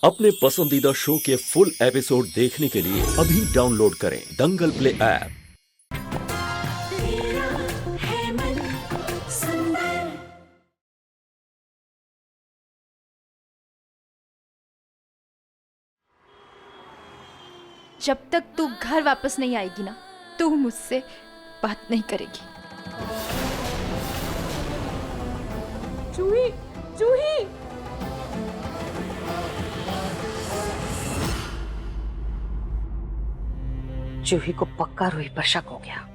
अपने पसंदीदा शो के फुल एपिसोड देखने के लिए अभी डाउनलोड करें दंगल प्ले ऐप। जब तक तू घर वापस नहीं आएगी ना, तू मुझसे बात नहीं करेगी। जूही, जूही! जूही को पक्का रूही पर शक हो गया,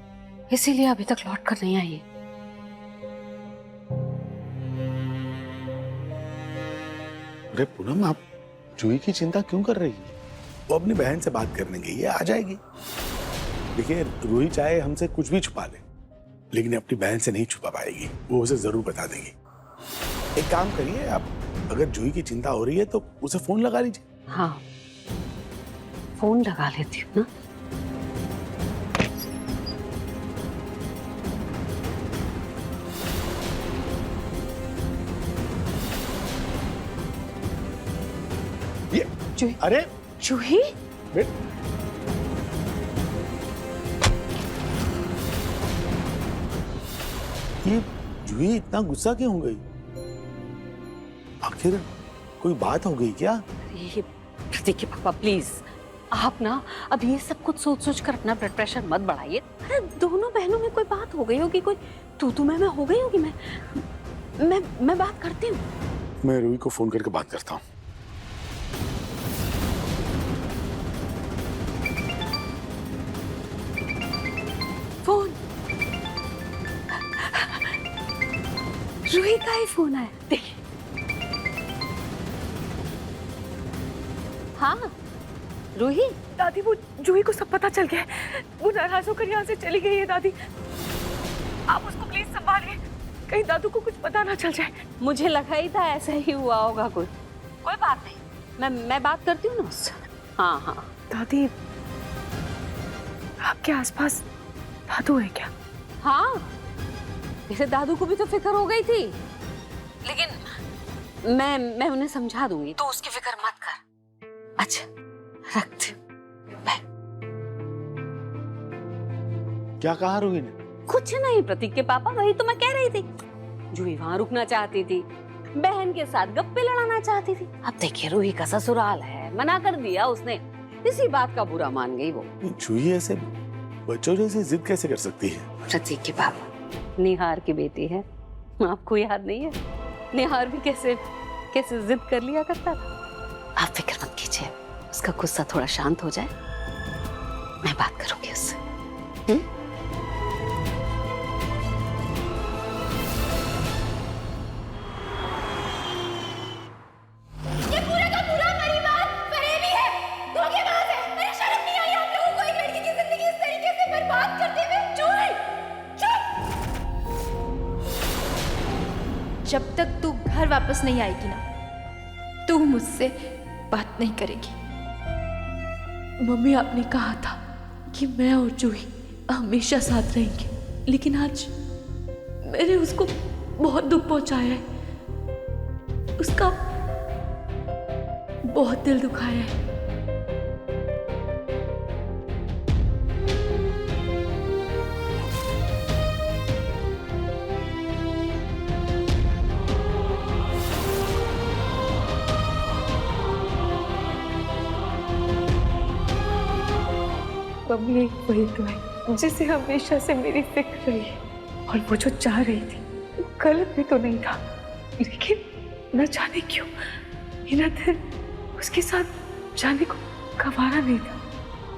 इसीलिए अभी तक लौट कर नहीं आई। अरे पूनम, आप जूही की चिंता क्यों कर रही है? वो अपनी बहन से बात करने गई है, आ जाएगी। देखिए, रूही चाहे हमसे कुछ भी छुपा ले, लेकिन अपनी बहन से नहीं छुपा पाएगी। वो उसे जरूर बता देगी। एक काम करिए, आप अगर जूही की चिंता हो रही है तो उसे फोन लगा लीजिए। हाँ, फोन लगा लेती हूँ ना। ये जूही, अरे जूही, ये जूही इतना गुस्सा क्यों हो गई? आखिर कोई बात हो गई क्या? ये देखिए पापा, प्लीज आप ना अब ये सब कुछ सोच सोच कर अपना ब्लड प्रेशर मत बढ़ाइए। अरे दोनों बहनों में कोई बात हो गई होगी, कोई तू मैं हो गई होगी। मैं बात करती हूँ। मैं रूही को फोन करके बात करता हूँ। फोन, रूही का ही फोन आया, देखिए। हाँ रूही। दादी, वो जूही को सब पता चल गया है। वो नाराज होकर यहाँ से चली गई है। दादी, आप उसको प्लीज संभालिए, कहीं दादू को कुछ पता ना चल जाए। मुझे लगा ही था ऐसा ही हुआ होगा कुछ। कोई बात नहीं, मैं बात करती हूँ ना उससे। हाँ हाँ। दादी, आपके आसपास दादू है क्या? हाँ, जैसे दादू को भी तो फिक्र हो गई थी, लेकिन मैं उन्हें समझा दूंगी, तो उसकी फिक्र मत कर। अच्छा, रखती हूँ। क्या कहा रूही ने? कुछ नहीं प्रतीक के पापा, वही तो मैं कह रही थी। जूही वहां रुकना चाहती थी, बहन के साथ गप्पे लड़ाना चाहती थी। अब देखिए, रूही का ससुराल है, मना कर दिया उसने। इसी बात का बुरा मान गई वो। जूही ऐसे बच्चों जैसी जिद कैसे कर सकती है? प्रतीक के पापा, निहार की बेटी है, आपको याद नहीं है? निहार भी कैसे जिद कर लिया करता था। आप फिक्र मत कीजिए, उसका गुस्सा थोड़ा शांत हो जाए, मैं बात करूंगी उससे। ये पूरे का पूरा परिवार फरेबी है, धोखेबाज है। मेरी शर्म नहीं आई आप लोगों को एक लड़की की जिंदगी इस तरीके से बर्बाद करते हुए। जब तक तू घर वापस नहीं आएगी ना, तू मुझसे बात नहीं करेगी। मम्मी, आपने कहा था कि मैं और जूही हमेशा साथ रहेंगे, लेकिन आज मैंने उसको बहुत दुख पहुंचाया है। उसका बहुत दिल दुखाया है। मम्मी एक वही तो है जिसे हमेशा से मेरी फिक्र रही है, और वो जो चाह रही थी वो गलत भी तो नहीं था, लेकिन न जाने क्यों मेरा दिल उसके साथ जाने को गवारा नहीं था।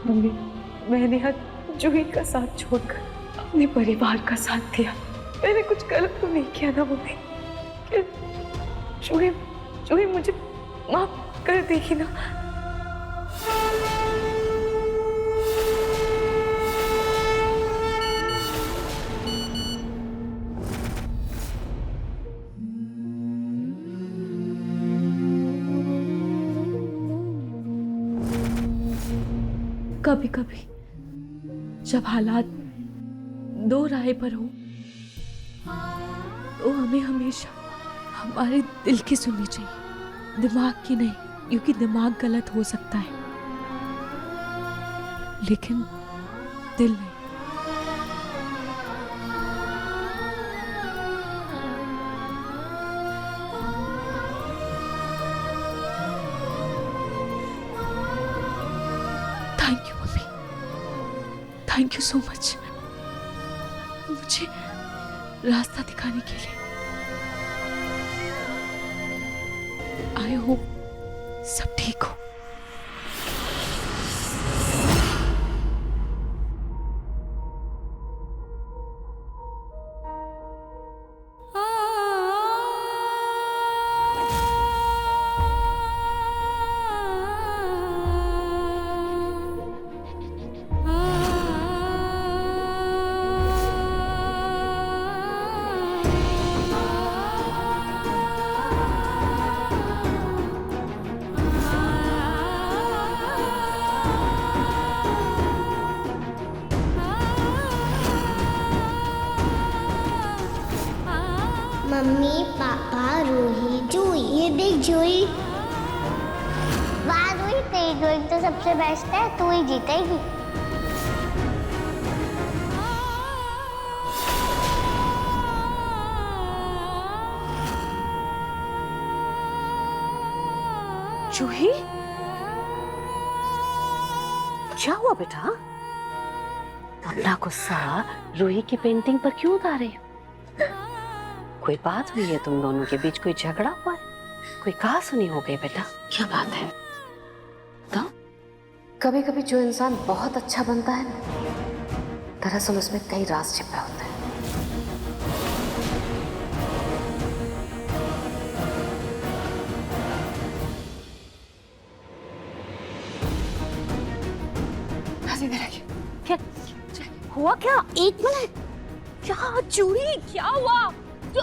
मम्मी, मैंने आज जूही का साथ छोड़कर अपने परिवार का साथ दिया। मैंने कुछ गलत तो नहीं किया ना मम्मी? जूही मुझे माफ कर देगी ना? कभी कभी जब हालात दो राय पर हो, तो हमें हमेशा हमारे दिल की सुननी चाहिए, दिमाग की नहीं। क्योंकि दिमाग गलत हो सकता है लेकिन दिल नहीं। Thank you mummy, thank you so much मुझे रास्ता दिखाने के लिए। आई होप सब ठीक हो। मम्मी पापा रूही जूही, ये देख जूही। वाह रूही, तेरी ड्राइंग तो सबसे बेस्ट है, तू ही जीतेगी। जूही, क्या हुआ बेटा? अपना गुस्सा रूही की पेंटिंग पर क्यों उतारे? कोई बात हुई है तुम दोनों के बीच? कोई झगड़ा हुआ है? कोई कहा सुनी हो गई बेटा? क्या बात है? तो कभी कभी जो इंसान बहुत अच्छा बनता है ना, दरअसल उसमें कई राज छिपे होते हैं। क्या हुआ? क्या? एक मिनट, क्या चूड़ी? क्या हुआ? जो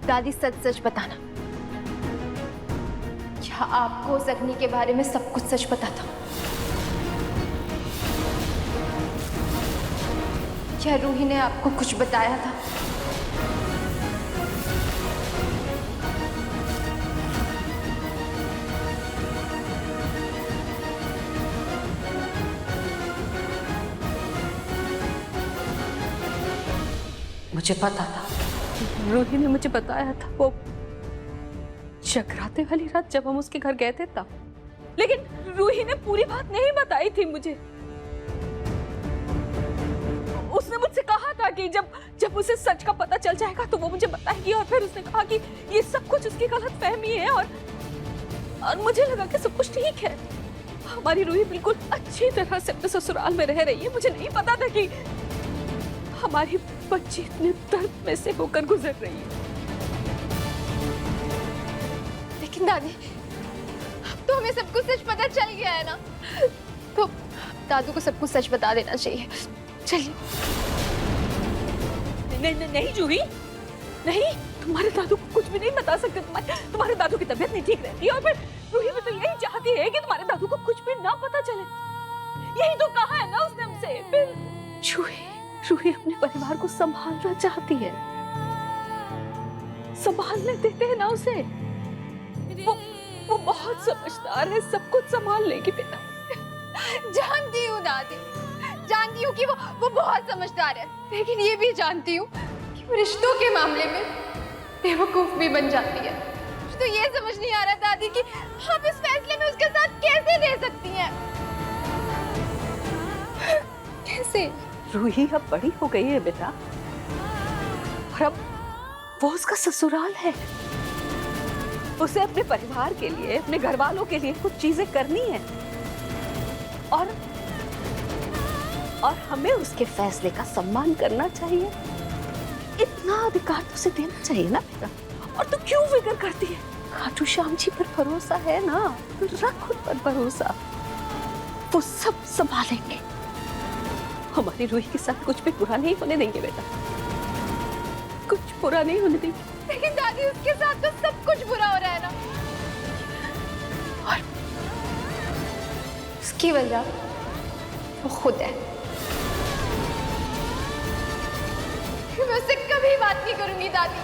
दादी सच सच बताना, क्या आपको उस अग्नि के बारे में सब कुछ सच पता था? क्या रूही ने आपको कुछ बताया था? मुझे पता था, रूही ने मुझे बताया था वो जगराते वाली रात जब हम उसके घर गए थे तब। लेकिन रूही ने पूरी बात नहीं बताई थी मुझे। उसने मुझसे कहा था कि जब उसे सच का पता चल जाएगा तो वो मुझे बताएगी, और फिर उसने कहा कि ये सब कुछ उसकी गलतफहमी है और मुझे लगा कि सब कुछ ठीक है। हमारी रूही बिल्कुल अच्छी तरह से अपने ससुराल में रह रही है। मुझे नहीं पता था कि हमारी बच्ची इतने दर्द में से होकर गुजर रही है। लेकिन दादी, अब तो हमें सब कुछ सच पता चल गया है ना, तो दादू को सब कुछ सच बता देना चाहिए। चलिए। नहीं जूही, नहीं, तुम्हारे दादू को कुछ भी नहीं बता सकते। तुम्हारे दादू की तबीयत नहीं ठीक रहती, और फिर रूही भी तो यही चाहती है कि तुम्हारे दादू को कुछ भी ना पता चले। यही तो कहा है ना उसने हमसे। फिर रूही अपने परिवार को संभालना चाहती है, संभालने देते हैं ना उसे। वो बहुत समझदार है, सब कुछ संभाल लेगी बेटा। जानती हूँ दादी, जानती हूँ कि वो बहुत समझदार है, लेकिन ये भी जानती हूँ कि वो रिश्तों के मामले में बेवकूफ भी बन जाती है। मुझे तो ये समझ नहीं आ रहा दादी कि आप इस फैसले में उसके साथ कैसे ले सकती हैं? कैसे? रूही अब बड़ी हो गई है बेटा, और अब वो उसका ससुराल है। उसे अपने परिवार के लिए, अपने घर वालों के लिए कुछ चीजें करनी है, और हमें उसके फैसले का सम्मान करना चाहिए। इतना अधिकार तो उसे देना चाहिए ना बेटा। और तू क्यों फिक्र करती है? खाटू श्याम जी पर भरोसा है ना, तो रख खुद पर भरोसा, वो सब संभालेंगे। हमारी रूही के साथ कुछ भी बुरा नहीं होने देंगे बेटा, कुछ बुरा नहीं होने देंगे। लेकिन दादी, उसके साथ तो सब कुछ बुरा हो रहा है ना, और उसकी वजह वो खुद है। मैं उससे कभी बात नहीं करूंगी दादी,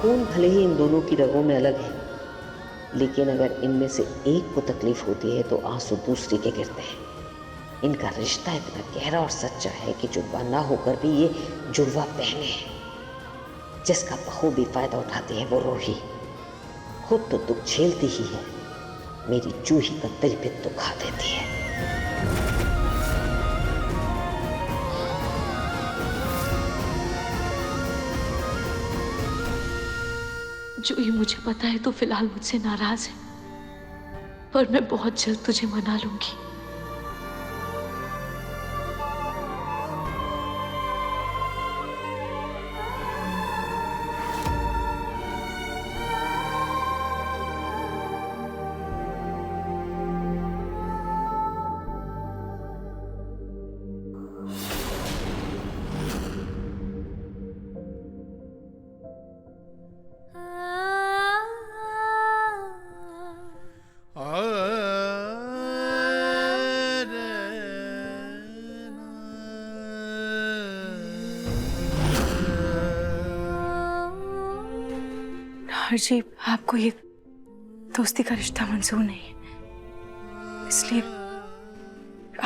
खून भले ही इन दोनों की रगों में अलग है, लेकिन अगर इनमें से एक को तकलीफ होती है तो आंसू दूसरे के गिरते हैं। इनका रिश्ता इतना गहरा और सच्चा है कि जुड़वा ना होकर भी ये जुड़वा बहने हैं। जिसका बखूबी फायदा उठाती है वो रूही। खुद तो दुख झेलती ही है, मेरी जूही का दिल भी दुखा देती है। जूही, मुझे पता है तो फिलहाल मुझसे नाराज है, पर मैं बहुत जल्द तुझे मना लूंगी। जी, आपको ये दोस्ती का रिश्ता मंजूर नहीं है, इसलिए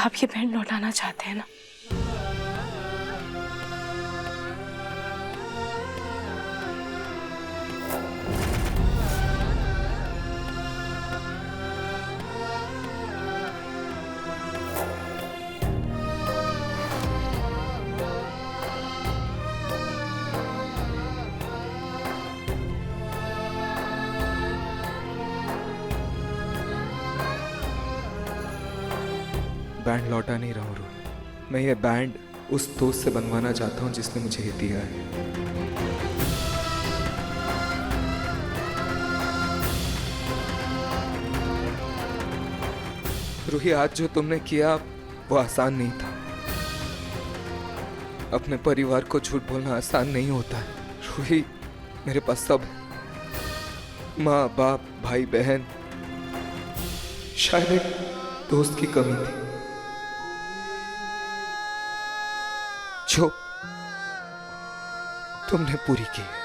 आप ये बहन लौटाना चाहते हैं ना? बैंड लौटा नहीं रहा हूँ रूही। मैं ये बैंड उस दोस्त से बनवाना चाहता हूँ जिसने मुझे ये दिया है। रूही, आज जो तुमने किया वो आसान नहीं था। अपने परिवार को झूठ बोलना आसान नहीं होता है। रूही, मेरे पास सब है, माँ बाप भाई बहन। शायद एक दोस्त की कमी थी जो तुमने पूरी की है,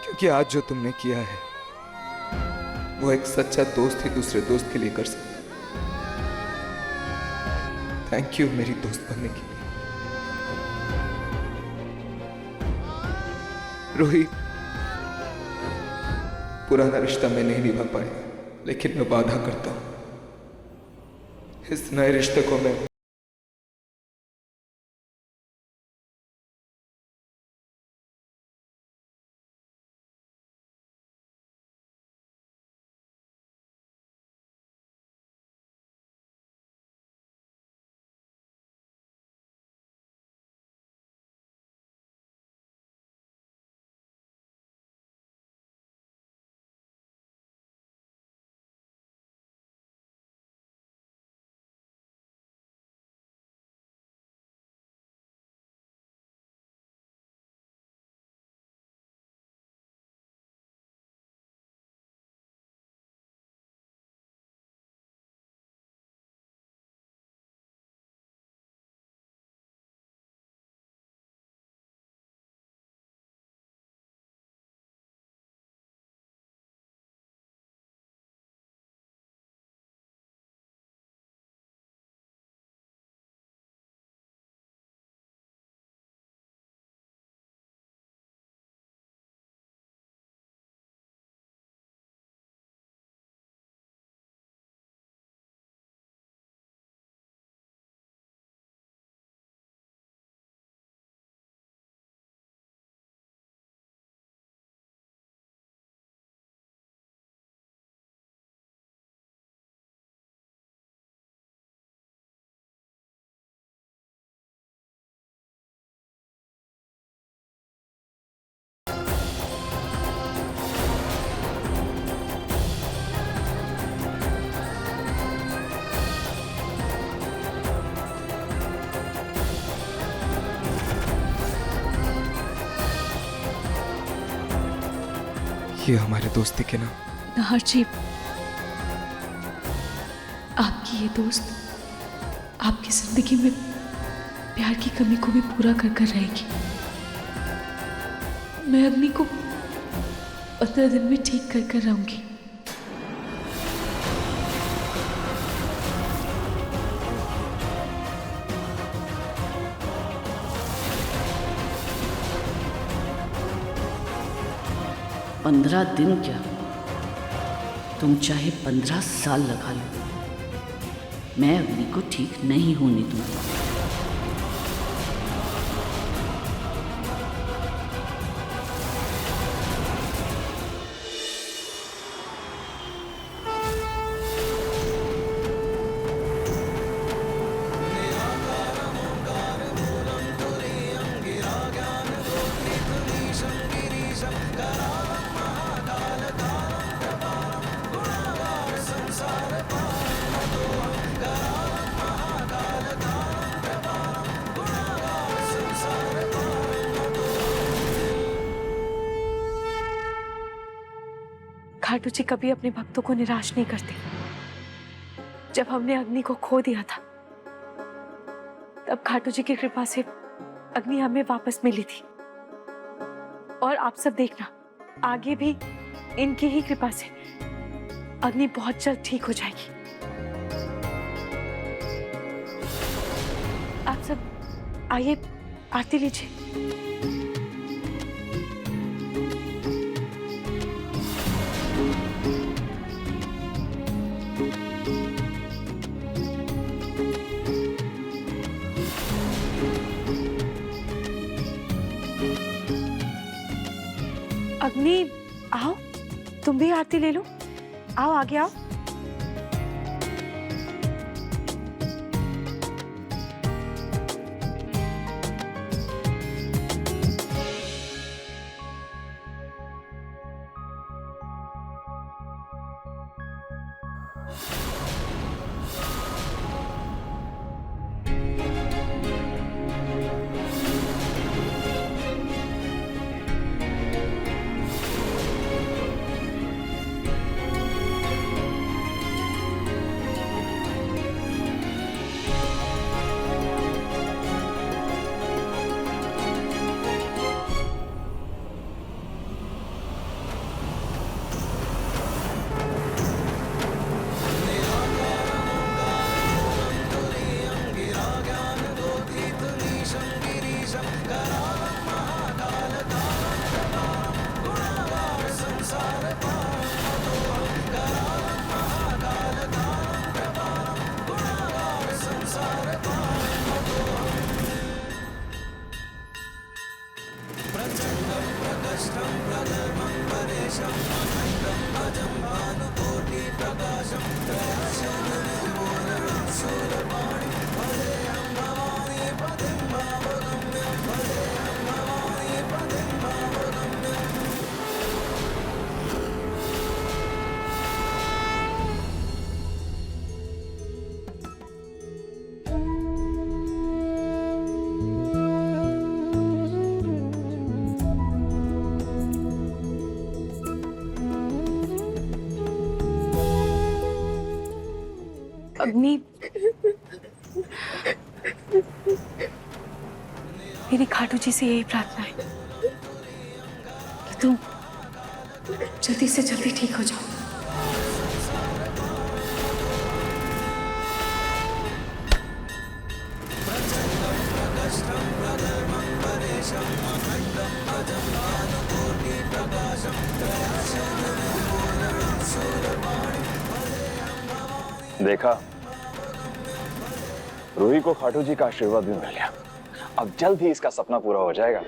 क्योंकि आज जो तुमने किया है वो एक सच्चा दोस्त ही दूसरे दोस्त के लिए कर सकता। थैंक यू मेरी दोस्त बनने के लिए। रूही, पुराना रिश्ता मैं नहीं निभा पाया, लेकिन मैं वादा करता हूं इस नए रिश्ते को मैं ये हमारे दोस्ती के नाम। नाहर जी, आपकी ये दोस्त आपकी जिंदगी में प्यार की कमी को भी पूरा कर कर रहेगी। मैं अग्नि को 15 दिन में ठीक कर कर रहूंगी। पंद्रह दिन क्या, तुम चाहे 15 साल लगा लो, मैं अग्नि को ठीक नहीं होने दूंगी। खाटू जी कभी अपने भक्तों को निराश नहीं करते। जब हमने अग्नि को खो दिया था, तब खाटू जी की कृपा से अग्नि हमें वापस मिली थी। और आप सब देखना, आगे भी इनकी ही कृपा से अग्नि बहुत जल्द ठीक हो जाएगी। आप सब आइए, आरती लीजिए। अग्नि, आओ, तुम भी आरती ले लो। आओ, आगे आओ। अग्नि, मेरी खाटू जी से यही प्रार्थना है कि तुम जल्दी से जल्दी ठीक हो जाओ। देखा, रूही को खाटू जी का आशीर्वाद भी मिल गया। अब जल्द ही इसका सपना पूरा हो जाएगा।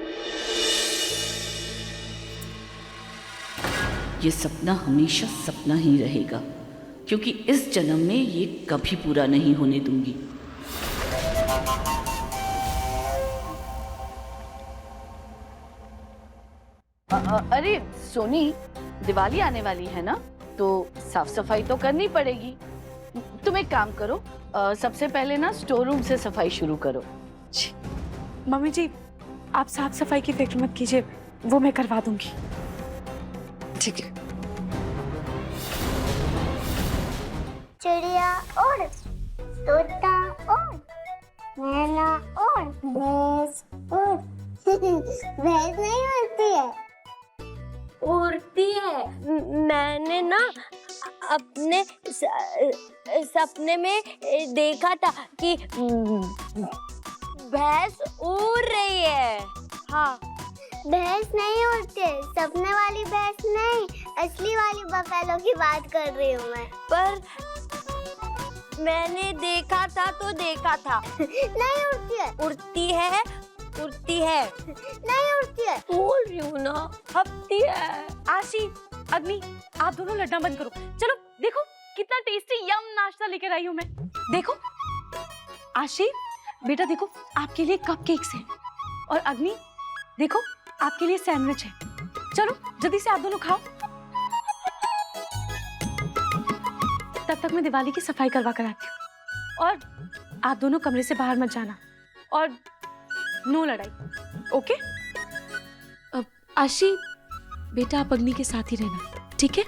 ये सपना हमेशा सपना ही रहेगा, क्योंकि इस जन्म में ये कभी पूरा नहीं होने दूंगी। अरे सोनी, दिवाली आने वाली है ना, तो साफ सफाई तो करनी पड़ेगी। तुम एक काम करो, सबसे पहले ना स्टोर रूम से सफाई शुरू करो। मम्मी जी, आप साफ सफाई की फिक्र मत कीजिए, वो मैं करवा दूंगी। ठीक है। चिड़िया उड़, तोता उड़, मैना उड़, भैंस उड़। भैंस नहीं उड़ती है, उड़ती है। मैंने ना अपने सपने में देखा था कि भैंस उड़ रही है। हाँ, भैंस नहीं उड़ती, सपने वाली भैंस नहीं, असली वाली बफेलो की बात कर रही हूँ मैं। पर मैंने देखा था तो देखा था। नहीं उड़ती है। उड़ती है, उड़ती है। नहीं उड़ती है। बोल रही हूँ ना, हपती है। आशी, अग्नि, आप दोनों लड़ना बंद करो। चलो देखो कितना टेस्टी यम नाश्ता लेकर आई हूँ मैं। देखो आशी, बेटा देखो आपके लिए कपकेक्स हैं और अग्नि देखो आपके लिए सैंडविच है। चलो जल्दी से आप दोनों खाओ। तब तक मैं दिवाली की सफाई करवा कर आती हूँ और आप दोनों कमरे से बाहर मत जाना और नो लड़ाई, ओके? अब आशी बेटा आप अग्नि के साथ ही रहना, ठीक है?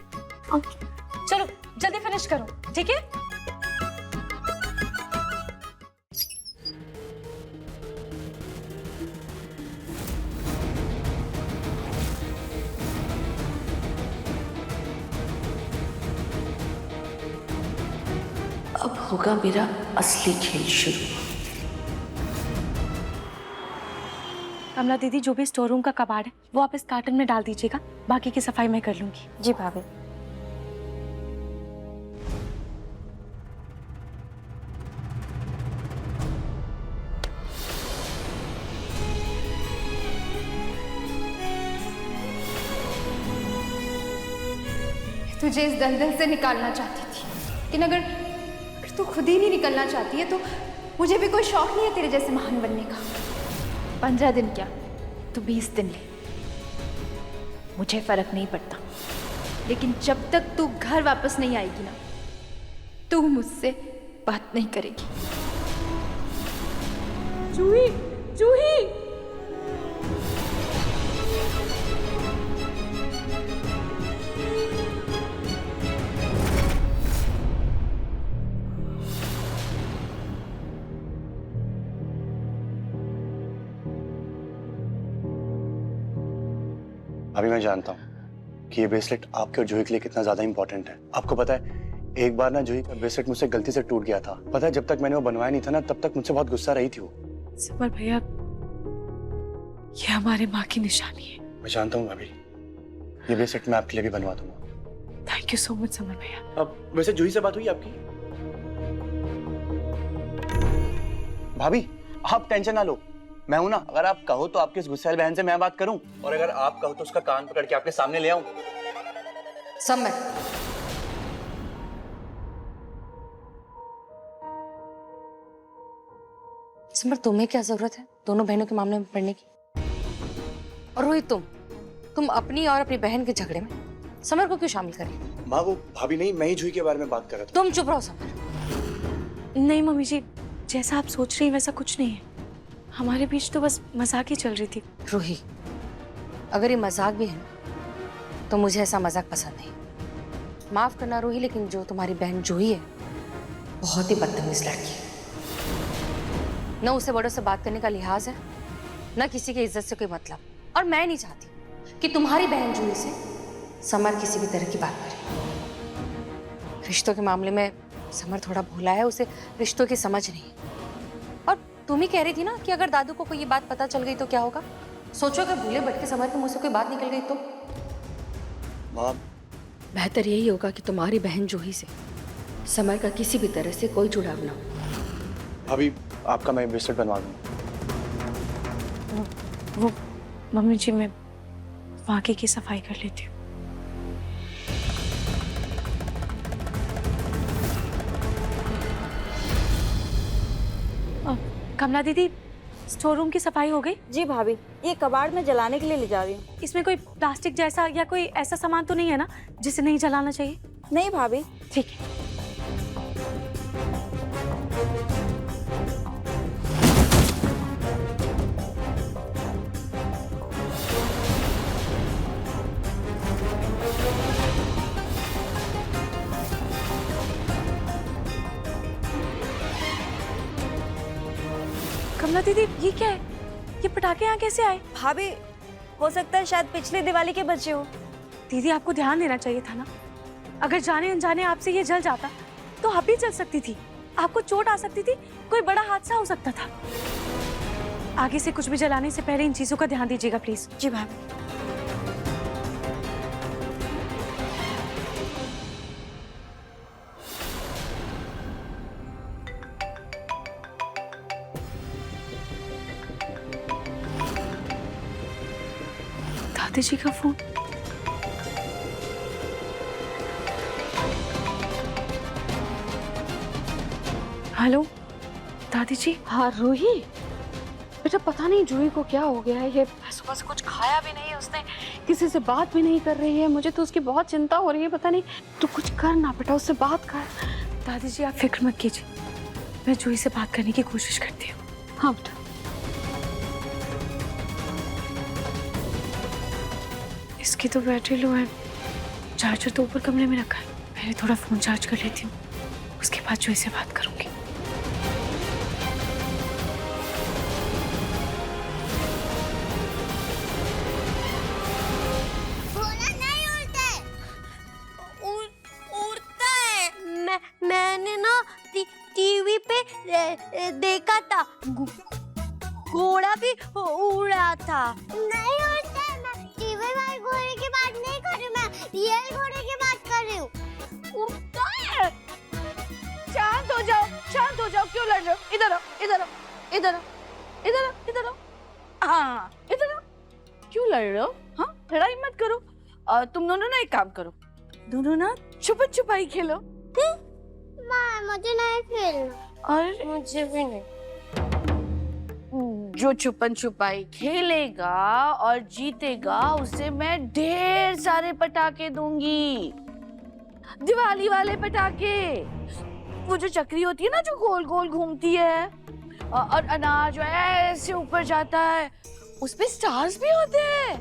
ओके। चलो जल्दी फिनिश करो, ठीक है? अब होगा मेरा असली खेल शुरू। कमला दीदी, जो भी स्टोर रूम का कबाड़ है वो आप इस कार्टन में डाल दीजिएगा, बाकी की सफाई मैं कर लूंगी। जी भाभी। तुझे इस दलदल से निकालना चाहती थी, लेकिन अगर तू खुद ही नहीं निकलना चाहती है तो मुझे भी कोई शौक नहीं है तेरे जैसे महान बनने का। 15 दिन क्या, तू 20 दिन ले, मुझे फर्क नहीं पड़ता। लेकिन जब तक तू घर वापस नहीं आएगी ना, तू मुझसे बात नहीं करेगी। जूही, जूही! अभी मैं जानता हूँ कि ये ब्रेसलेट आपके और जूही के लिए कितना ज्यादा इंपॉर्टेंट है। आपको पता है, एक बार ना जूही का ब्रेसलेट मुझसे गलती से टूट गया था। पता है, जब तक मैंने वो बनवाया नहीं था ना, तब तक मुझसे बहुत गुस्सा रही थी वो। समर भैया, ये हमारे माँ की निशानी है। मैं जानता हूँ भाभी, ये ब्रेसलेट मैं आपके लिए भी बनवा दूंगा। Thank you so much summer भैया। अब वैसे जूही से बात हुई आपकी? भाभी आप टेंशन ना लो, मैं हूं ना। अगर आप कहो तो आपकी इस गुस्सैल बहन से मैं बात करूं, और अगर आप कहो तो उसका कान पकड़ के आपके सामने ले आऊं। समर, समर तुम्हें क्या जरूरत है दोनों बहनों के मामले में पड़ने की? और रोहित, तुम अपनी और अपनी बहन के झगड़े में समर को क्यों शामिल कर रही हो? माँ वो भाभी नहीं, मैं ही जूही के बारे में बात कर रहा था। तुम चुप रहो समर। नहीं मम्मी जी, जैसा आप सोच रही हैं वैसा कुछ नहीं है। हमारे बीच तो बस मजाक ही चल रही थी। रूही, अगर ये मजाक भी है तो मुझे ऐसा मजाक पसंद नहीं। माफ करना रूही, लेकिन जो तुम्हारी बहन जूही है बहुत ही बदतमीज लड़की है। न उसे बड़ों से बात करने का लिहाज है, न किसी की इज्जत से कोई मतलब। और मैं नहीं चाहती कि तुम्हारी बहन जूही से समर किसी भी तरह की बात करे। रिश्तों के मामले में समर थोड़ा भोला है, उसे रिश्तों की समझ नहीं। और तुम ही कह रही थी ना कि अगर दादू को कोई ये बात पता चल गई तो क्या होगा? सोचो अगर भूले भटके समर के मुंह से कोई बात निकल गई तो? माँ, बेहतर यही होगा कि तुम्हारी बहन जूही से समर का किसी भी तरह से कोई जुड़ाव ना हो। भाभी आपका मैं ब्रेसलेट बनवा दूंगा। वो मम्मी जी, मैं बाकी की सफाई कर लेती हूँ। कमला दीदी, स्टोर रूम की सफाई हो गई? जी भाभी, ये कबाड़ में जलाने के लिए ले जा रही हूँ। इसमें कोई प्लास्टिक जैसा या कोई ऐसा सामान तो नहीं है ना जिसे नहीं जलाना चाहिए? नहीं भाभी। ठीक है। कमला दीदी, ये क्या है? ये पटाखे यहाँ कैसे आए? भाभी, हो सकता है शायद पिछली दिवाली के बचे हो। दीदी आपको ध्यान देना चाहिए था ना। अगर जाने अनजाने आपसे ये जल जाता तो आप भी जल सकती थी, आपको चोट आ सकती थी, कोई बड़ा हादसा हो सकता था। आगे से कुछ भी जलाने से पहले इन चीजों का ध्यान दीजिएगा प्लीज। जी भाभी। दादी जी का फोन। हेलो दादी जी। हाँ रूही, बेटा पता नहीं जूही को क्या हो गया है, ये सुबह से कुछ खाया भी नहीं है उसने, किसी से बात भी नहीं कर रही है, मुझे तो उसकी बहुत चिंता हो रही है। पता नहीं, तू कुछ कर ना बेटा, उससे बात कर। दादी जी आप फिक्र मत कीजिए, मैं जूही से बात करने की कोशिश करती हूँ। हाँ बेटा। इसकी तो बैटरी लो है, चार्जर तो ऊपर कमरे में रखा है। पहले थोड़ा फोन चार्ज कर लेती हूँ, उसके बाद जूही से बात करूंगी। उड़ता है। मैंने ना टीवी पे देखा था, घोड़ा भी उड़ा था। नहीं उड़ता है, मैं टीवी वाले घोड़े की बात नहीं कर रही, मैं रियल घोड़े की बात कर रही हूँ। उड़ता है। शांत हो जाओ, शांत हो जाओ, क्यों लड़ रहे हो? इधर आओ, इधर आओ, इधर आओ, इधर आओ, इधर आओ। हाँ इधर आओ। क्यों लड़ रहे हो? हाँ लड़ाई मत करो। तुम दोनों ना एक काम करो, दोनों ना छुपन छुपाई खेलो। माँ मुझे नहीं खेलना। और मुझे भी नहीं। जो छुपन छुपाई खेलेगा और जीतेगा उसे मैं ढेर सारे पटाखे दूंगी, दिवाली वाले पटाखे। वो जो चक्री होती है ना जो गोल गोल घूमती है और अनाज जो ऐसे ऊपर जाता है, उसपे स्टार्स भी होते हैं।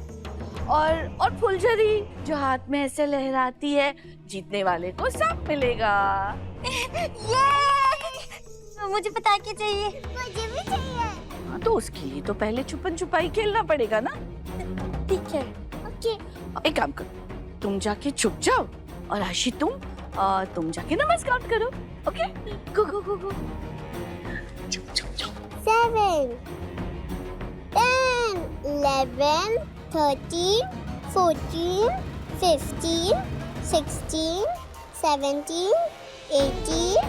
और फुलझड़ी जो हाथ में ऐसे लहराती है, जीतने वाले को सब मिलेगा। ये मुझे पटाखे चाहिए। मुझे भी चाहिए। तो उसके लिए तो पहले छुपन छुपाई खेलना पड़ेगा ना। ठीक है। ओके। एक काम करो, तुम जाके छुप जाओ और आशी तुम जाके नमस्कार करो। ओके गो गो गो गो। छुप छुप छुप। 7 10 11 13 14 15 16 17 18।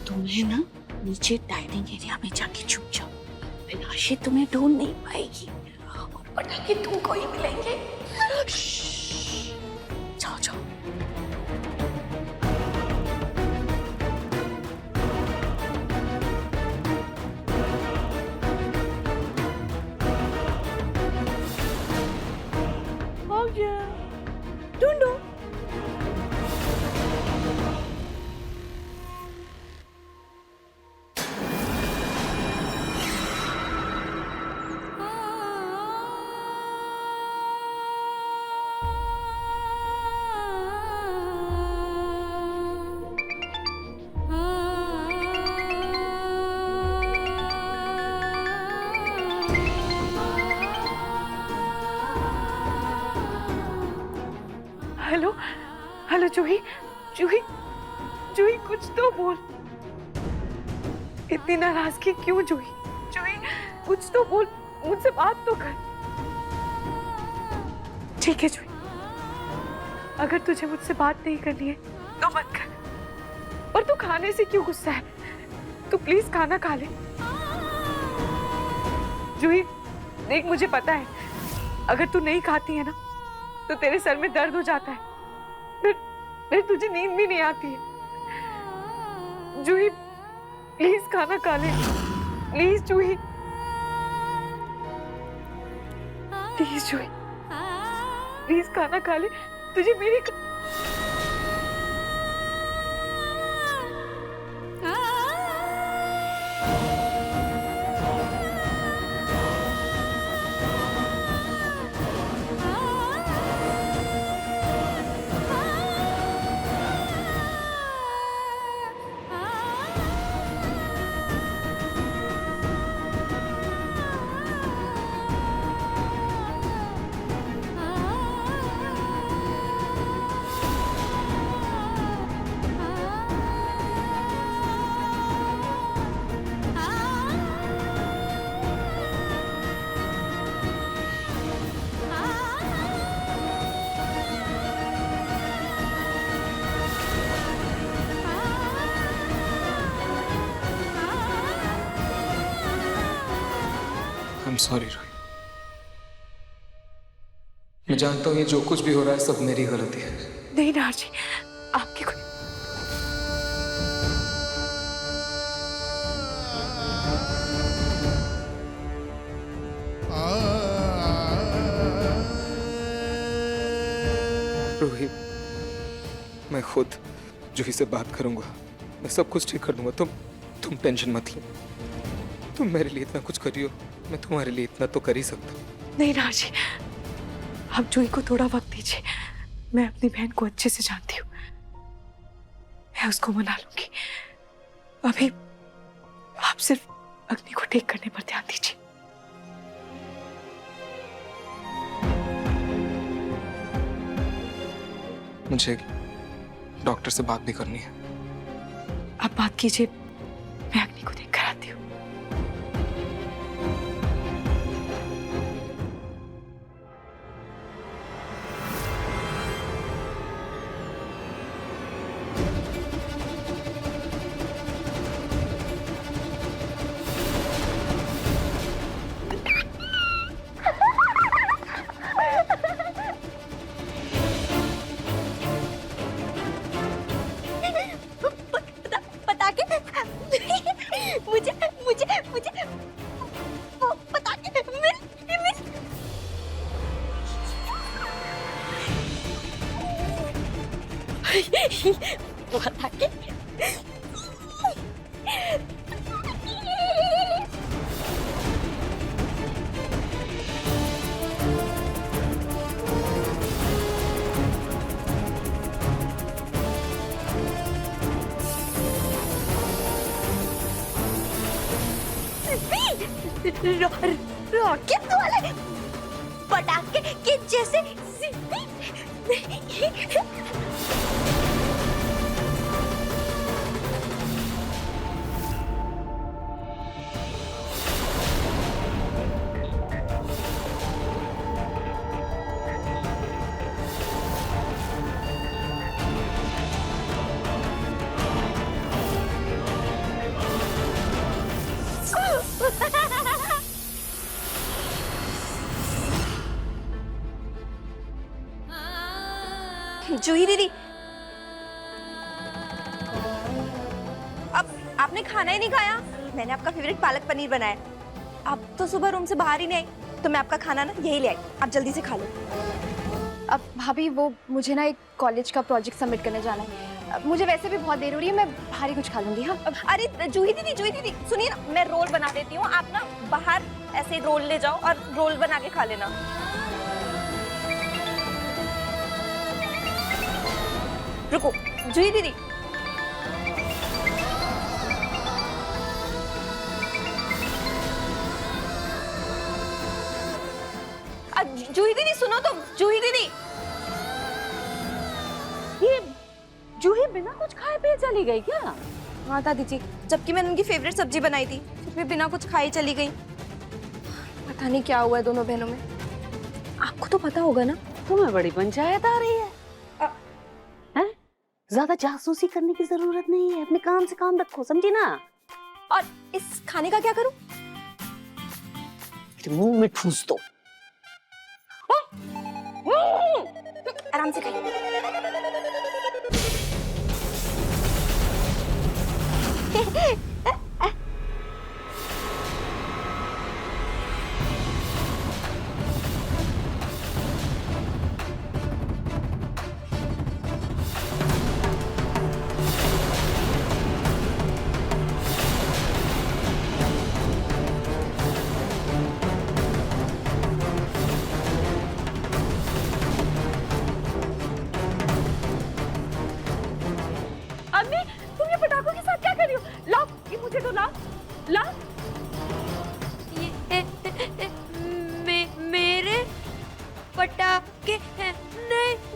तुम्हें ना नीचे डाइनिंग एरिया में जाके छुप जाओ, फिर आशी तुम्हें ढूंढ नहीं पाएगी और पटाखे तुमको ही मिलेंगे। जाओ जाओ। हो गया, ढूंढो। हेलो हेलो जूही, जूही जूही कुछ तो बोल। इतनी नाराजगी क्यों जूही? जूही कुछ तो बोल, मुझसे बात तो कर। ठीक है जूही, अगर तुझे मुझसे बात नहीं करनी है तो मत कर। और तू खाने से क्यों गुस्सा है? तू प्लीज खाना खा ले। जूही देख, मुझे पता है अगर तू नहीं खाती है ना तो तेरे सर में दर्द हो जाता है, फिर तुझे नींद भी नहीं आती है। जूही प्लीज खाना खा ले, please Juhi, please Juhi, please खाना खा ले। तुझे मेरी I'm sorry, रोही। मैं जानता हूँ ये जो कुछ भी हो रहा है सब मेरी गलती है। नहीं नार जी, आपकी कोई रोही, मैं खुद जूही से बात करूंगा। मैं सब कुछ ठीक कर दूंगा। तुम टेंशन मत लो। तुम मेरे लिए इतना कुछ करी हो, मैं तुम्हारे लिए इतना तो कर ही सकता हूँ। नहीं नार जी, आप जूही को थोड़ा वक्त दीजिए। मैं अपनी बहन को अच्छे से जानती हूँ, मैं उसको मना लूंगी। अभी आप सिर्फ अग्नि को ठीक करने पर ध्यान दीजिए। मुझे डॉक्टर से बात भी करनी है। आप बात कीजिए, मैं अग्नि को देख कर आती हूँ। रॉकेट वाले पटाखे के जैसे जूही दीदी, अब आपने खाना ही नहीं खाया। मैंने आपका फेवरेट पालक पनीर बनाया। आप तो सुबह रूम से बाहर ही नहीं आई, तो मैं आपका खाना ना यही ले आई। आप जल्दी से खा लो। अब भाभी, वो मुझे ना एक कॉलेज का प्रोजेक्ट सबमिट करने जाना है। अब मुझे वैसे भी बहुत देर हो रही है, मैं बाहर ही कुछ खा लूंगी। हाँ, अरे जूही दीदी सुनिए ना, मैं रोल बना देती हूँ। आप ना बाहर ऐसे रोल ले जाओ और रोल बना के खा लेना। रुको जूही दीदी, जूही दीदी सुनो तो। जूही दीदी, ये जूही बिना कुछ खाए पिए चली गई क्या? हाँ दादी जी, जबकि मैंने उनकी फेवरेट सब्जी बनाई थी, फिर भी बिना कुछ खाए चली गई। पता नहीं क्या हुआ है दोनों बहनों में। आपको तो पता होगा ना। तुम्हें बड़ी पंचायत आ रही है। हैं? ज्यादा जासूसी करने की जरूरत नहीं है, अपने काम से काम रखो, समझी ना? और इस खाने का क्या करूं? मुंह में ठूस दो। आराम से खाइए। मेरे पटाखे हैं,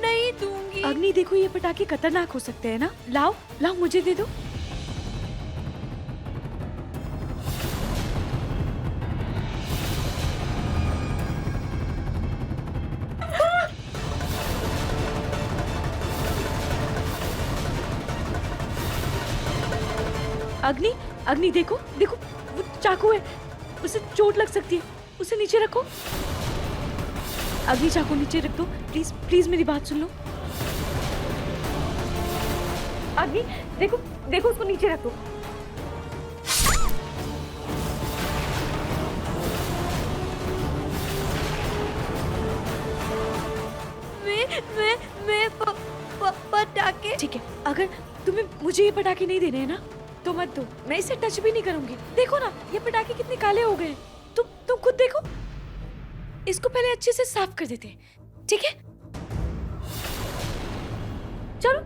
नहीं दूंगी। अग्नि देखो, ये पटाखे खतरनाक हो सकते हैं ना। लाओ लाओ, मुझे दे दो। अग्नि, अग्नि देखो देखो, वो चाकू है, उसे चोट लग सकती है। उसे नीचे रखो। अग्नि चाकू नीचे रख दो प्लीज, प्लीज मेरी बात सुन लो। अग्नि देखो देखो, उसको नीचे रख दो। मैं पटाखे। ठीक है, अगर तुम्हें मुझे ये पटाखे नहीं देने हैं ना तो मत दो, मैं इसे टच भी नहीं करूंगी। देखो ना ये पटाखे कितने काले हो गए। तुम खुद देखो। इसको पहले अच्छे से साफ कर देते हैं, ठीक है? चलो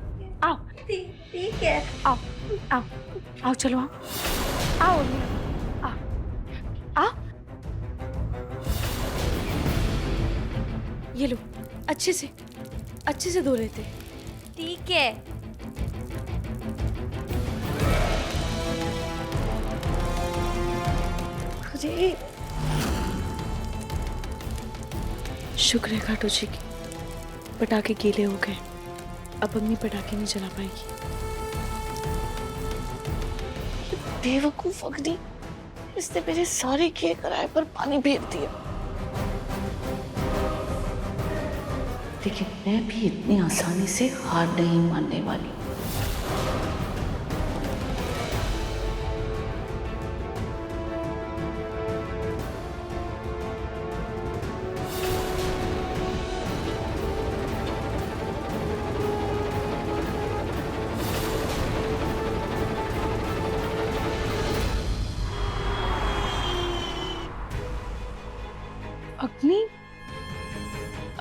आओ। ठीक है, आओ आओ आओ, चलो आओ आओ आओ आओ। ये लो, अच्छे से धो लेते हैं। ठीक है। मुझे शुक्र है घाटू जी की, पटाखे गीले हो गए। अब अग्नि पटाखे नहीं चला पाएगी। बेवकूफ अग्नि, इसने मेरे सारे किए कराए पर पानी फेर दिया। लेकिन मैं भी इतनी आसानी से हार नहीं मानने वाली।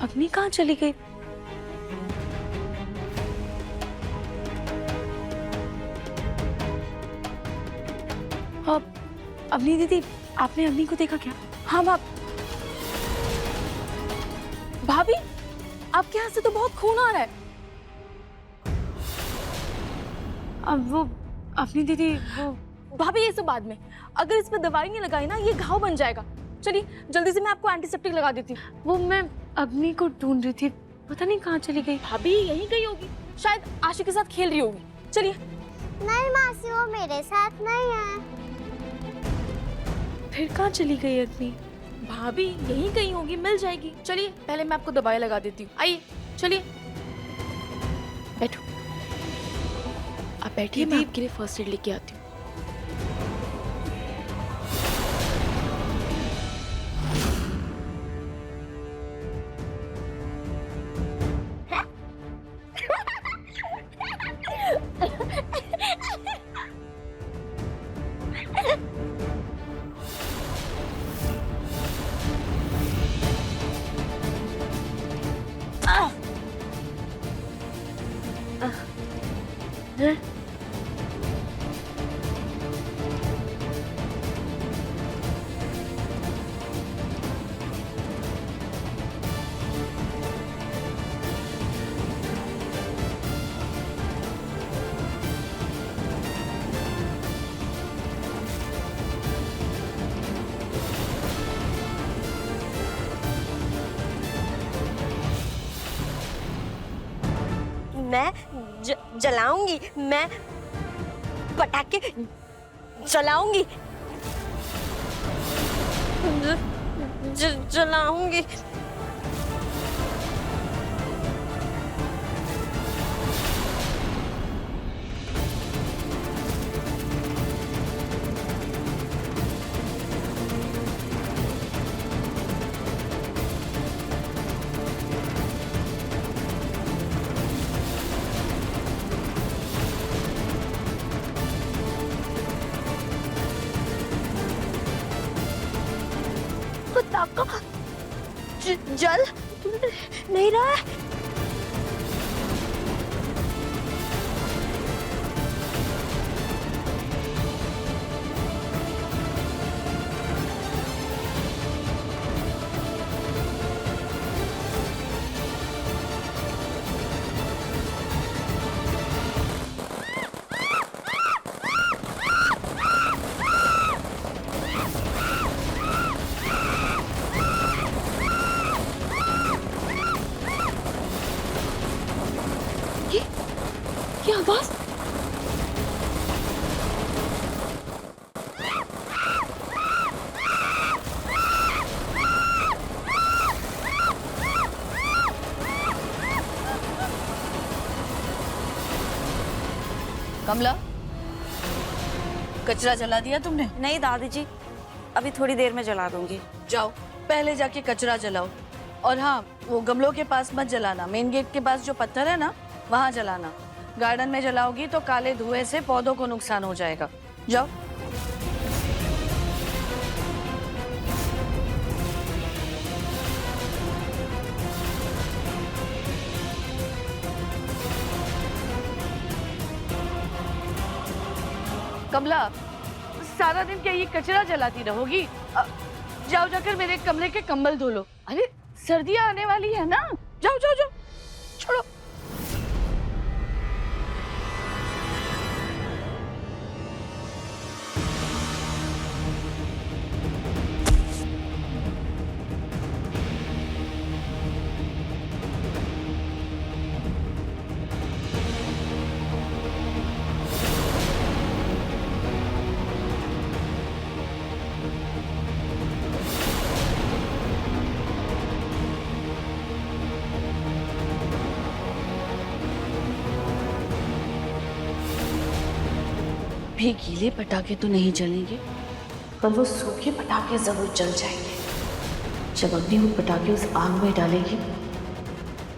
अग्नि कहाँ चली गई? अग्नि दीदी, आपने अग्नि को देखा क्या? हाँ भाभी, आपके हाथ से तो बहुत खून आ रहा है। अब वो अपनी दीदी वो भाभी ये सब बाद में, अगर इस पर दवाई नहीं लगाई ना ये घाव बन जाएगा। चलिए जल्दी से मैं आपको एंटीसेप्टिक लगा देती हूँ। वो मैं अग्नि को ढूंढ रही थी, पता नहीं कहाँ चली गई। भाभी यहीं गई होगी, शायद आशिक के साथ खेल रही होगी। चलिए। नहीं मासी, वो मेरे साथ नहीं है। फिर कहाँ चली गई अग्नि? भाभी यहीं कहीं होगी, मिल जाएगी। चलिए पहले मैं आपको दवाई लगा देती हूँ। आइए चलिए बैठो। आप बैठिए, मैं आपके लिए फर्स्ट एड लेके आती हूँ। मैं जलाऊंगी, मैं पटाखे जलाऊंगी, जलाऊंगी। पटाखा जल नहीं रहा है। क्या आवाज? कमला, कचरा जला दिया तुमने? नहीं दादी जी, अभी थोड़ी देर में जला दूंगी। जाओ पहले जाके कचरा जलाओ। और हाँ, वो गमलों के पास मत जलाना, मेन गेट के पास जो पत्थर है ना वहां जलाना। गार्डन में जलाओगी तो काले धुएं से पौधों को नुकसान हो जाएगा। जाओ। कमला, सारा दिन क्या ये कचरा जलाती रहोगी? जाओ जाकर मेरे कमरे के कंबल धो लो। अरे सर्दियां आने वाली है ना, जाओ जाओ जाओ, छोड़ो। भी गीले पटाखे तो नहीं जलेंगे, पर वो सूखे पटाखे जरूर जल जाएंगे। जब अग्नि वो पटाखे उस आग में डालेगी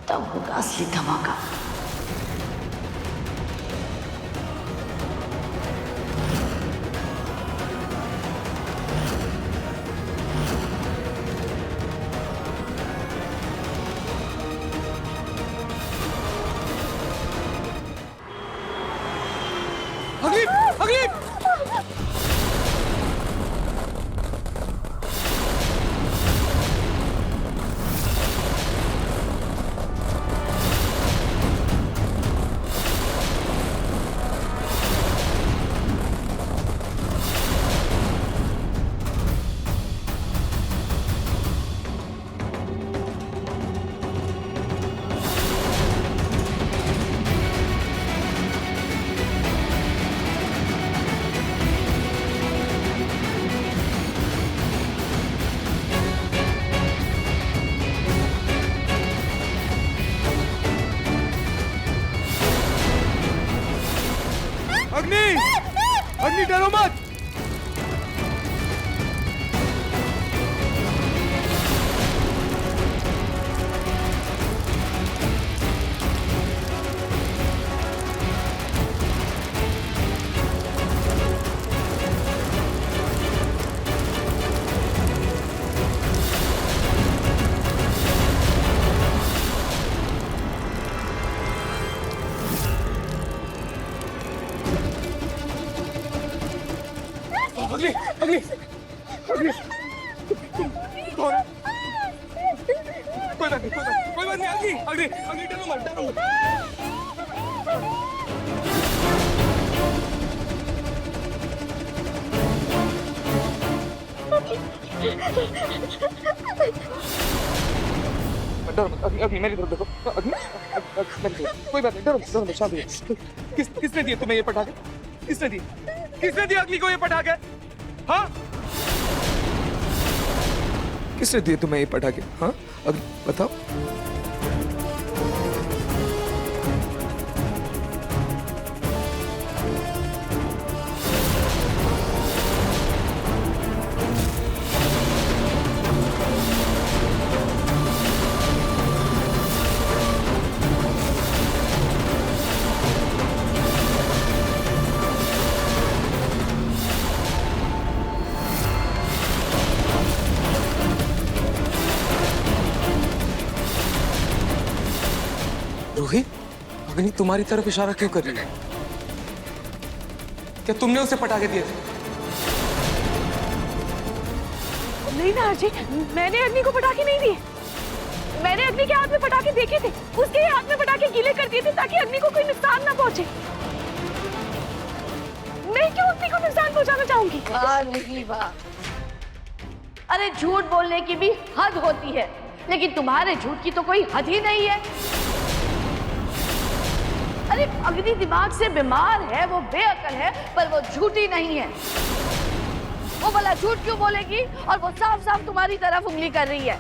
तब होगा असली धमाका। अग्नि, डरो मत। अग्नि, अग्नि, अग्नि, कोई बात नहीं, कोई बात नहीं, अग्नि, अग्नि, अग्नि, डरो मत, डरो मत। डरो मत, अग्नि, मेरी तरफ देखो, अग्नि, कोई बात नहीं, डरो मत, शांत हो जाओ। किसने दिए तुम्हें ये पटाखे? किसने दिए अग्नि को ये पटाखे? हाँ? किसने दिए तुम्हें ये पटाखे? हाँ? अग्नि, बताओ। रोहित, अग्नि तुम्हारी तरफ इशारा क्यों कर रही है? क्या तुमने उसे पटाखे दिए थे? नहीं ना अजय, मैंने अग्नि को पटाखे नहीं दिए। मैंने अग्नि के हाथ में पटाखे देखे थे, उसके हाथ में पटाखे गीले कर दिए थे ताकि अग्नि को कोई नुकसान ना पहुंचे। मैं क्यों अग्नि को नुकसान पहुंचाना चाहूंगी? वाह नहीं वाह। अरे झूठ बोलने की भी हद होती है, लेकिन तुम्हारे झूठ की तो कोई हद ही नहीं है। अरे अग्नि दिमाग से बीमार है, वो बेअकल है, पर वो झूठी नहीं है। वो भला झूठ क्यों बोलेगी? और वो साफ साफ तुम्हारी तरफ उंगली कर रही है।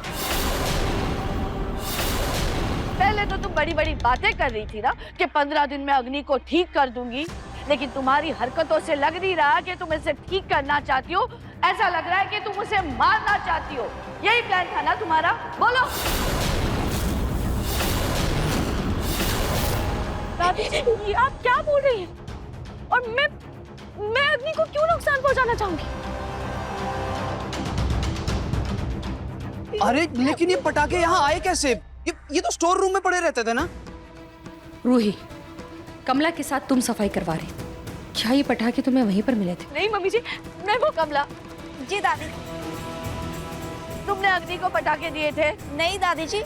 पहले तो तुम बड़ी बड़ी बातें कर रही थी ना कि 15 दिन में अग्नि को ठीक कर दूंगी, लेकिन तुम्हारी हरकतों से लग नहीं रहा कि तुम इसे ठीक करना चाहती हो। ऐसा लग रहा है कि तुम उसे मारना चाहती हो। यही प्लान था ना तुम्हारा? बोलो। दादी ये आप क्या बोल रही हैं? और मैं अग्नि को क्यों नुकसान पहुंचाना चाहूंगी? अरे लेकिन ये पटाखे यहाँ आए कैसे? ये तो स्टोर रूम में पड़े रहते थे ना। रूही, कमला के साथ तुम सफाई करवा रही, क्या ये पटाखे तुम्हें वहीं पर मिले थे? नहीं मम्मी जी, मैं वो कमला। जी दादी। तुमने अग्नि को पटाखे दिए थे? नहीं दादी जी,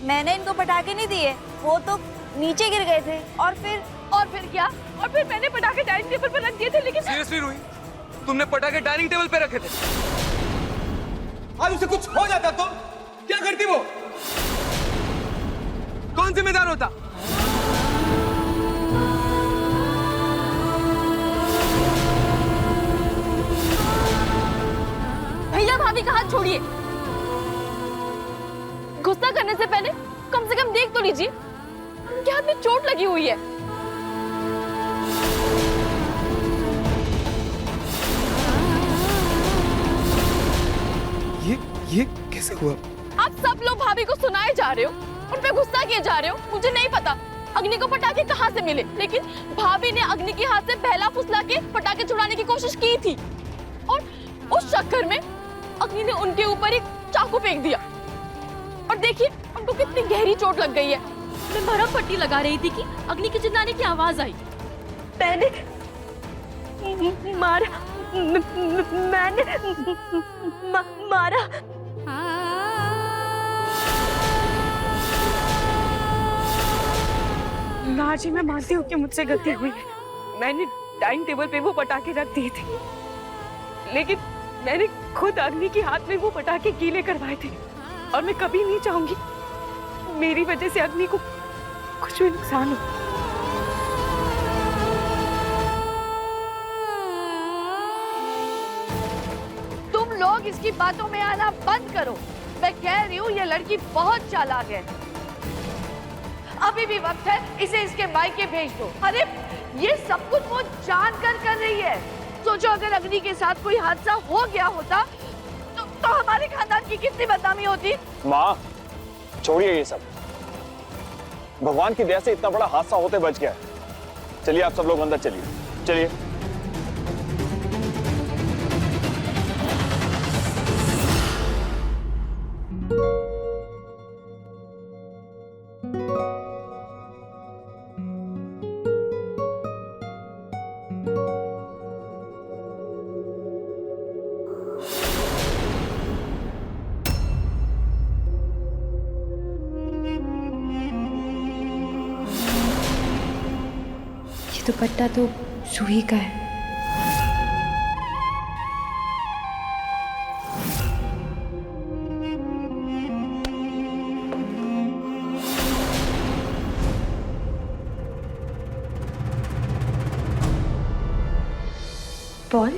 मैंने इनको पटाखे नहीं दिए, वो तो नीचे गिर गए थे। और फिर क्या? और फिर मैंने पटाखे डाइनिंग टेबल पर रख दिए थे। लेकिन सीरियसली रूही, तुमने पटाखे डाइनिंग टेबल पे रखे थे? आज उसे कुछ हो जाता तो क्या करती वो? कौन जिम्मेदार होता? भैया भाभी का हाथ छोड़िए। गुस्सा करने से पहले कम से कम देख तो लीजिए, उनके हाथ में चोट लगी हुई है। ये कैसे हुआ? आप सब लोग भाभी को सुनाए जा रहे हो, उन पे गुस्सा किए जा रहे हो। मुझे नहीं पता अग्नि को पटाखे कहाँ से मिले, लेकिन भाभी ने अग्नि के हाथ से बहला फुसला के पटाखे छुड़ाने की कोशिश की थी और उस चक्कर में अग्नि ने उनके ऊपर एक चाकू फेंक दिया और देखिए उनको कितनी गहरी चोट लग गई है। मैं मरहम पट्टी लगा रही थी कि अग्नि के चिल्लाने की आवाज आई। मैंने मारा। ना जी, मैं मानती हूँ कि मुझसे गलती हुई है। मैंने डाइनिंग टेबल पे वो पटाखे रख दिए थे, लेकिन मैंने खुद अग्नि के हाथ में वो पटाखे गीले करवाए थे और मैं कभी नहीं चाहूंगी मेरी वजह से अग्नि को कुछ भी नुकसान हो। तुम लोग इसकी बातों में आना बंद करो। मैं कह रही हूँ ये लड़की बहुत चालाक है। अभी भी वक्त है, इसे इसके मायके भेज दो। अरे ये सब कुछ वो जानकर कर रही है। सोचो अगर अग्नि के साथ कोई हादसा हो गया होता तो हमारे खानदान की कितनी बदनामी होती। माँ छोड़िए ये सब, भगवान की दया से इतना बड़ा हादसा होते बच गया। चलिए आप सब लोग अंदर चलिए, चलिए। दुपट्टा तो रूही का है। पॉल,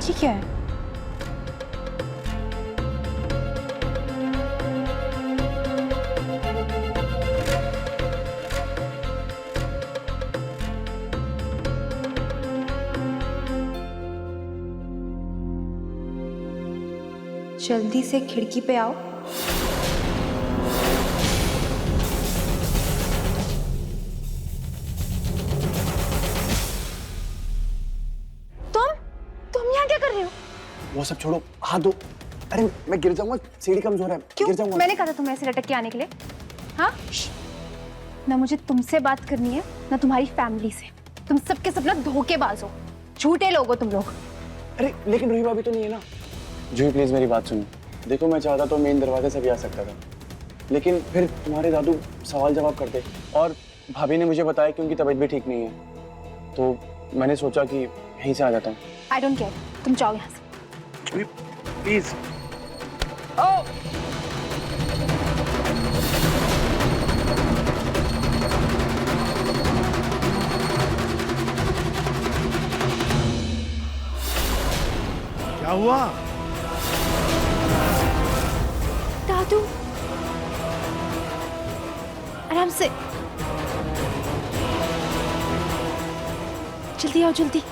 ये क्या है? जल्दी से खिड़की पे आओ। तुम यहाँ क्या कर रहे हो? वो सब छोड़ो, हाथ दो। अरे मैं गिर जाऊंगा, सीढ़ी कमजोर है। क्यों? गिर जाऊंगा। मैंने कहा था तुम्हें ऐसे लटक के आने के लिए। हाँ, ना मुझे तुमसे बात करनी है ना तुम्हारी फैमिली से। तुम सबके सब ना धोखेबाज हो, झूठे लोग हो तुम लोग। अरे लेकिन रूही भाभी तो नहीं है ना। जूही प्लीज मेरी बात सुनो। देखो मैं चाहता तो मेन दरवाजे से भी आ सकता था, लेकिन फिर तुम्हारे दादू सवाल जवाब करते और भाभी ने मुझे बताया कि उनकी तबीयत भी ठीक नहीं है, तो मैंने सोचा कि यहीं से आ जाता हूँ। आई डोंट केयर, तुम जाओ यहाँ से। जूही प्लीज। क्या हुआ? दादू, आराम से। जल्दी आओ जल्दी।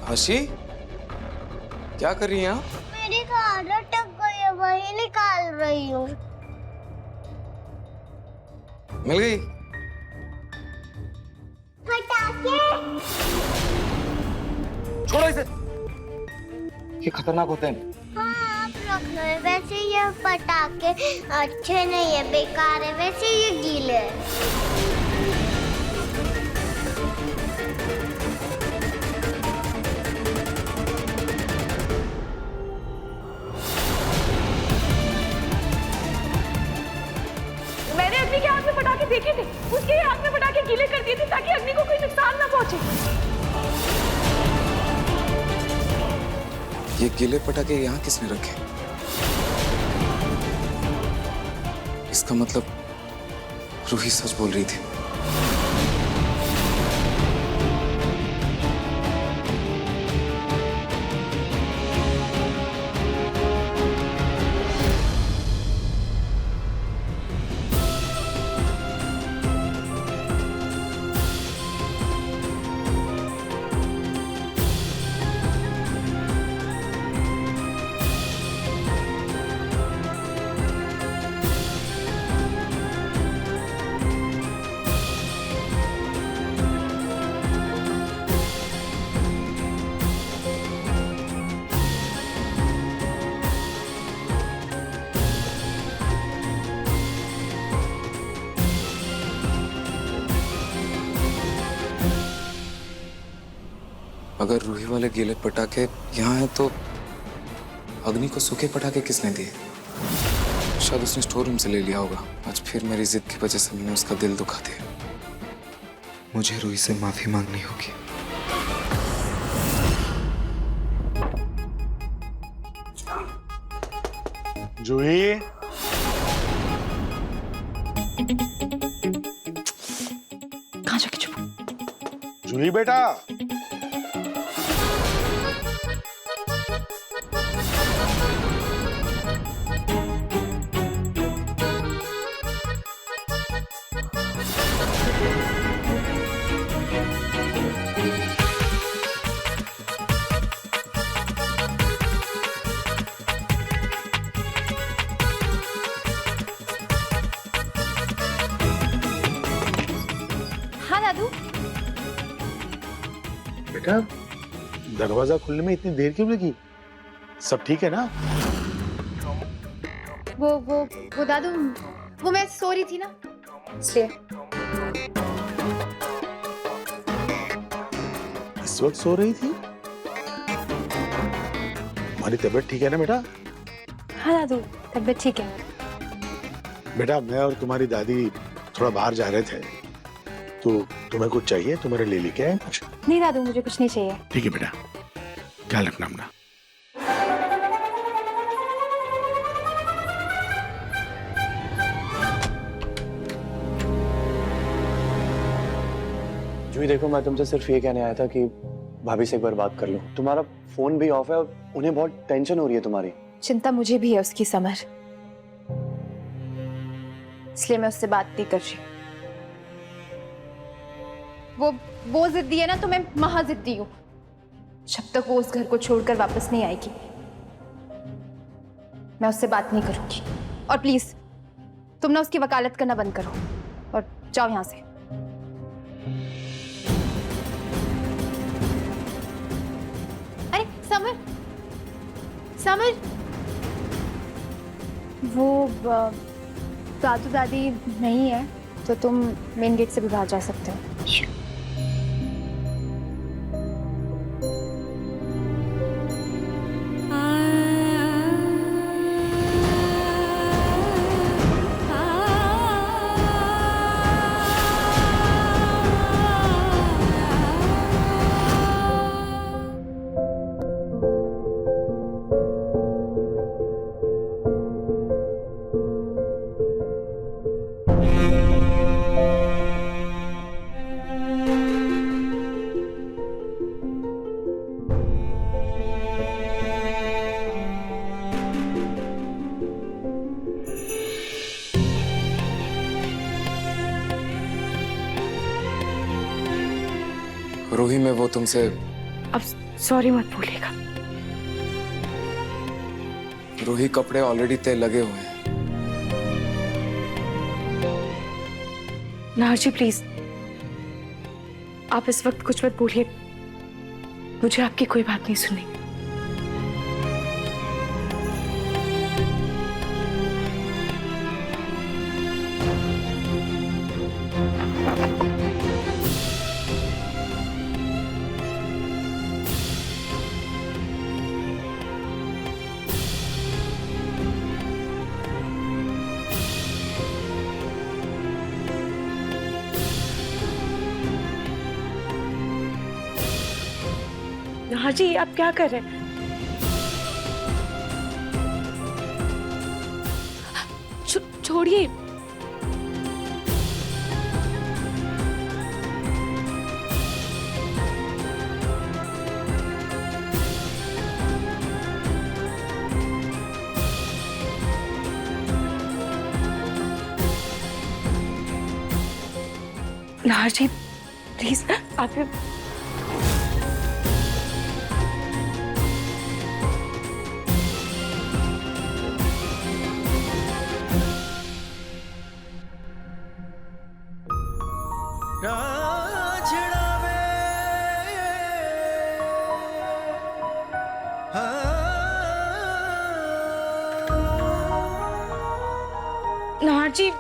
हसी, क्या कर रही हैं आप? मेरी कार अटक गई है, वही निकाल रही हूँ। मिल गई? पटाखे। छोड़ो इसे, ये खतरनाक होते हैं। हाँ, आप रख लो। वैसे ये पटाखे अच्छे नहीं है, बेकार है। वैसे ये गीले है। मैंने अग्नि के हाथ में पटाखे देखे थे, उसके ही हाथ में पटाखे गीले कर दिए थे ताकि अग्नि को कोई नुकसान ना पहुंचे। ये गीले पटाखे यहाँ किसने रखे? इसका मतलब रूही सच बोल रही थी। अगर रूही वाले गीले पटाखे यहाँ हैं तो अग्नि को सूखे पटाखे किसने दिए? शायद उसने स्टोर रूम से ले लिया होगा। आज फिर मेरी जिद की वजह से मैंने उसका दिल दुखा दिया। मुझे रूही से माफी मांगनी होगी। जूही, कहाँ जाके छुपा? जूही बेटा, हाँ दादू। बेटा दरवाजा खुलने में इतनी देर क्यों लगी? सब ठीक है ना? वो दादू, वो मैं सो रही थी ना, इसलिए। इस वक्त सो रही थी? तुम्हारी तबीयत ठीक है ना बेटा? हाँ दादू, तबीयत ठीक है। बेटा मैं और तुम्हारी दादी थोड़ा बाहर जा रहे थे, तो तुम्हें कुछ चाहिए तो मेरे लिए लेके आए कुछ? नहीं दादू, मुझे कुछ नहीं चाहिए। ठीक है बेटा, ख्याल रखना अपना। जूही देखो, मैं तुमसे सिर्फ ये कहने आया था कि भाभी से एक बार बात कर लो। तुम्हारा फोन भी ऑफ है और उन्हें बहुत टेंशन हो रही है तुम्हारी। चिंता मुझे भी है उसकी समर, इसलिए मैं उससे बात नहीं कर रही। वो जिद्दी है ना, तो मैं महाजिद्दी हूँ। जब तक वो उस घर को छोड़कर वापस नहीं आएगी, मैं उससे बात नहीं करूंगी। और प्लीज तुम ना उसकी वकालत करना बंद करो और जाओ यहां से। अरे समर, समर, वो दादू दादी नहीं है तो तुम मेन गेट से भी बाहर जा सकते हो। रूही, मैं वो तुमसे अब सॉरी मत बोलिएगा। रूही, कपड़े ऑलरेडी तय लगे हुए हैं। नाहर जी प्लीज, आप इस वक्त कुछ मत बोलिए, मुझे आपकी कोई बात नहीं सुननी। नाहर जी, आप क्या कर रहे हैं? छोड़िए। नाहर जी प्लीज, आप नाहर जी,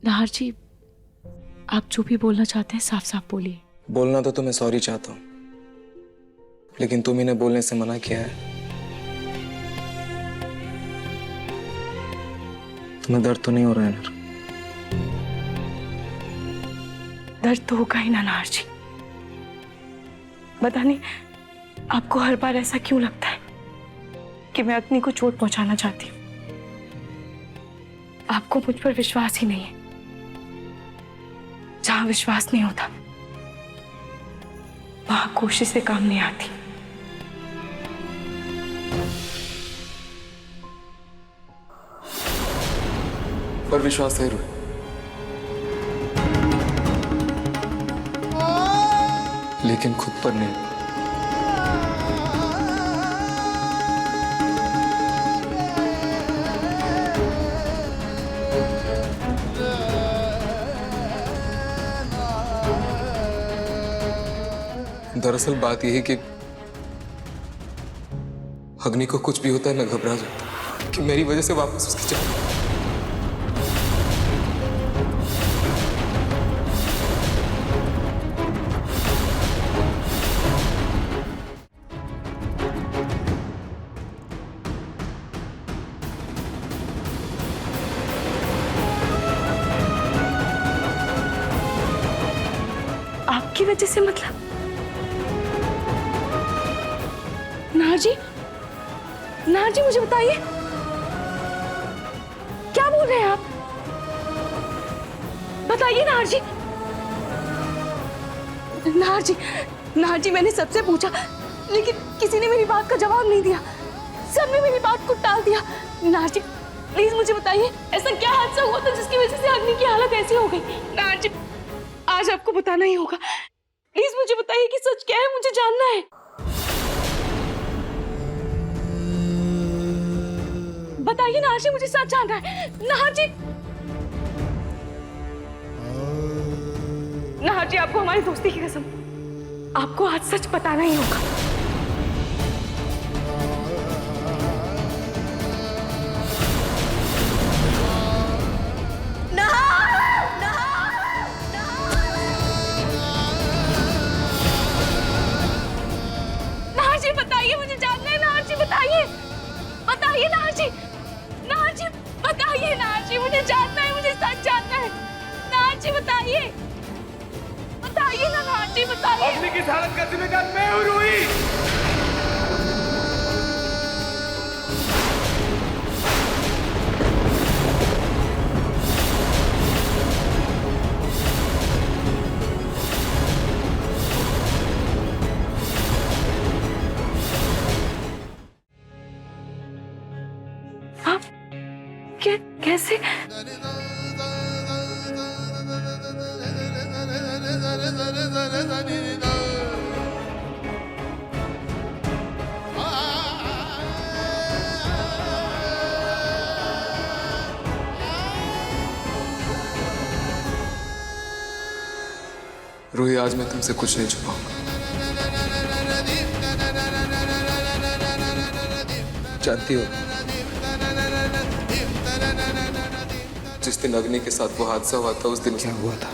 नाहर जी, आप जो भी बोलना चाहते हैं साफ साफ बोलिए। बोलना तो मैं सॉरी चाहता हूँ, लेकिन तुम इन्हें बोलने से मना किया है। तुम्हें दर्द तो नहीं हो रहा है ना? दर्द तो होगा ही ना नाहर जी। पता नहीं आपको हर बार ऐसा क्यों लगता है कि मैं अग्नि को चोट पहुंचाना चाहती हूँ। आपको मुझ पर विश्वास ही नहीं है। जहां विश्वास नहीं होता वहां कोशिश से काम नहीं आती। पर विश्वास है रूही, लेकिन खुद पर नहीं। दरअसल बात यह है कि अग्नि को कुछ भी होता है ना घबरा जाता कि मेरी वजह से वापस उसकी जान। आपकी वजह से मतलब? नाजी, नाजी मुझे बताइए, क्या बोल रहे हैं आप? बताइए नाजी। नाजी, नाजी मैंने सबसे पूछा, लेकिन किसी ने मेरी बात का जवाब नहीं दिया। सबने मेरी बात को टाल दिया। नाजी प्लीज मुझे बताइए, ऐसा क्या हादसा हुआ था जिसकी वजह से अग्नि की हालत ऐसी हो गई? नाजी आज आपको बताना ही होगा। प्लीज मुझे बताइए कि सच क्या है, मुझे जानना है। बताइए नाजी, मुझे सच जानना है। नाजी, नाजी आपको हमारी दोस्ती की कसम, आपको आज सच बताना ही होगा। नाजी बताइए, मुझे जानना है। नाजी बताइए, बताइए नाजी, नाजी बताइए। नाजी मुझे जानना है, मुझे सच जानना है। नाजी बताइए, बताइए ना नाजी, बताइए। अग्नि की हालत का जिम्मेदार मैं हूं रूही। आप कैसे? रूही, आज मैं तुमसे कुछ नहीं छुपाऊंगा। जानती हो, जिस दिन अग्नि के साथ वो हादसा हुआ था, उस दिन क्या हुआ था?